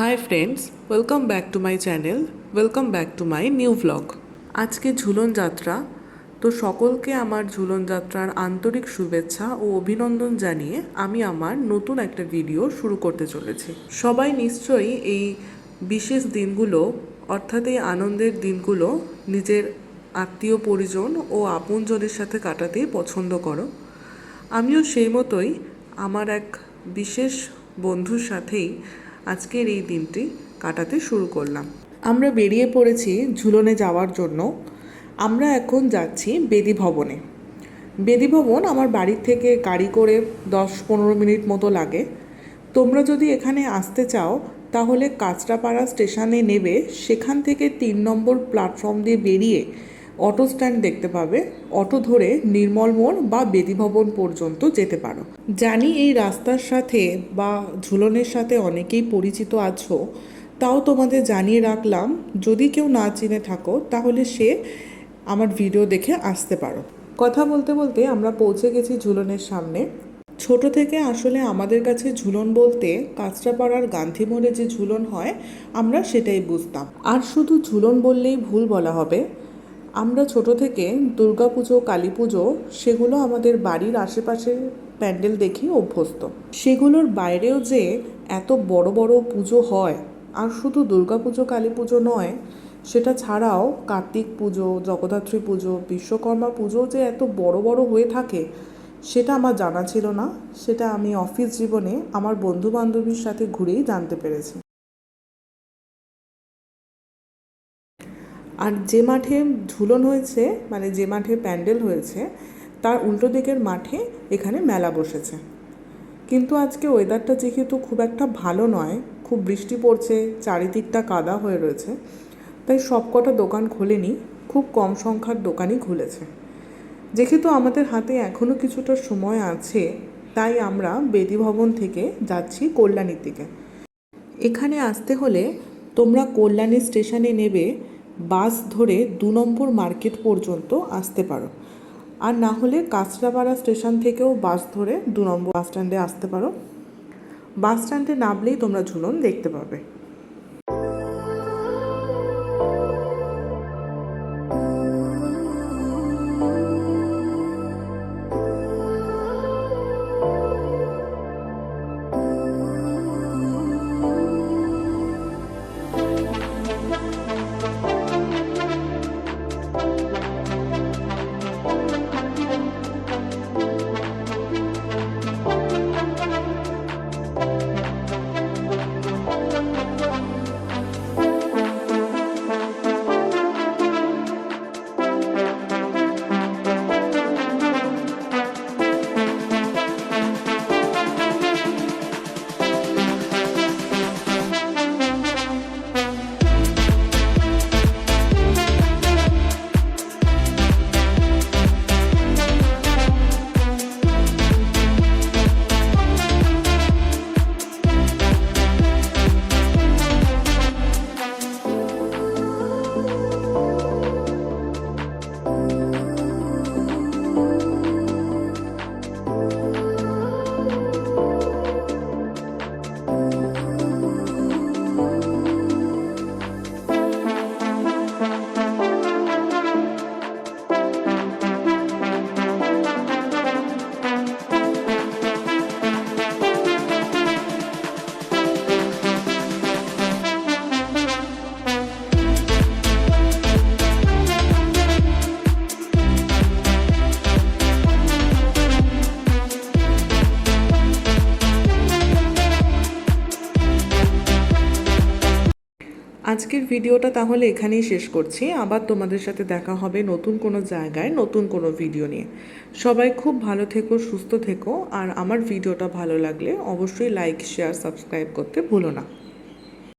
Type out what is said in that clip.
Hi friends, welcome back to my channel, welcome back to my new vlog. আজকে ঝুলন যাত্রা, তো সকলকে আমার ঝুলন যাত্রার আন্তরিক শুভেচ্ছা ও অভিনন্দন জানিয়ে আমি আমার নতুন একটা ভিডিও শুরু করতে চলেছি। সবাই নিশ্চয়ই এই বিশেষ দিনগুলো অর্থাৎ এই আনন্দের দিনগুলো নিজের আত্মীয় পরিজন ও আপনজনের সাথে কাটাতেই পছন্দ করো। আমিও সেই মতোই আমার এক বিশেষ বন্ধুর সাথেই আজকের এই দিনটি কাটাতে শুরু করলাম। আমরা বেরিয়ে পড়েছি ঝুলনে যাওয়ার জন্য। আমরা এখন যাচ্ছি বেদি ভবনে। বেদি ভবন আমার বাড়ির থেকে গাড়ি করে 10-15 মিনিট মতো লাগে। তোমরা যদি এখানে আসতে চাও তাহলে কাঁচরাপাড়া স্টেশনে নেবে, সেখান থেকে 3 নম্বর প্ল্যাটফর্ম দিয়ে বেরিয়ে অটো স্ট্যান্ড দেখতে পাবে, অটো ধরে নির্মল মোড় বা বেদি ভবন পর্যন্ত যেতে পারো। জানি এই রাস্তার সাথে বা ঝুলনের সাথে অনেকেই পরিচিত আছো, তাও তোমাদের জানিয়ে রাখলাম, যদি কেউ না চিনে থাকো তাহলে সে আমার ভিডিও দেখে আসতে পারো। কথা বলতে বলতে আমরা পৌঁছে গেছি ঝুলনের সামনে। ছোট থেকে আসলে আমাদের কাছে ঝুলন বলতে কাঁচরাপাড়ার গান্ধী মোড়ে যে ঝুলন হয় আমরা সেটাই বুঝতাম। আর শুধু ঝুলন বললেই ভুল বলা হবে, আমরা ছোট থেকে দুর্গাপুজো, কালী পুজো সেগুলো আমাদের বাড়ির আশেপাশে প্যান্ডেল দেখেই অভ্যস্ত। সেগুলোর বাইরেও যে এত বড় বড় পুজো হয়, আর শুধু দুর্গাপুজো কালী পুজো নয়, সেটা ছাড়াও কার্তিক পুজো, জগদ্ধাত্রী পুজো, বিশ্বকর্মা পুজো যে এত বড় বড় হয়ে থাকে সেটা আমার জানা ছিল না। সেটা আমি অফিস জীবনে আমার বন্ধু বান্ধবীর সাথে ঘুরেই জানতে পেরেছি। আর যে মাঠে ঝুলন হয়েছে, মানে যে মাঠে প্যান্ডেল হয়েছে, তার উল্টো দিকের মাঠে এখানে মেলা বসেছে। কিন্তু আজকে ওয়েদারটা যেহেতু খুব একটা ভালো নয়, খুব বৃষ্টি পড়ছে, চারিদিকটা কাদা হয়ে রয়েছে, তাই সবকটা দোকান খোলেনি, খুব কম সংখ্যার দোকানই খুলেছে। যেহেতু আমাদের হাতে এখনও কিছুটা সময় আছে, তাই আমরা বেদি ভবন থেকে যাচ্ছি কল্যাণীর দিকে। এখানে আসতে হলে তোমরা কল্যাণী স্টেশনে নেবে, বাস ধরে 2 নম্বর মার্কেট পর্যন্ত আসতে পারো। আর না হলে কাঁচরাপাড়া স্টেশন থেকেও বাস ধরে 2 নম্বর বাস স্ট্যান্ডে আসতে পারো। বাস স্ট্যান্ডে নামলেই তোমরা ঝুলন দেখতে পাবে। আজকের ভিডিওটা তাহলে এখানেই শেষ করছি। আবার তোমাদের সাথে দেখা হবে নতুন কোনো জায়গায় নতুন কোনো ভিডিও নিয়ে। সবাই খুব ভালো থেকো, সুস্থ থেকো, আর আমার ভিডিওটা ভালো লাগলে অবশ্যই লাইক, শেয়ার, সাবস্ক্রাইব করতে ভুলো না।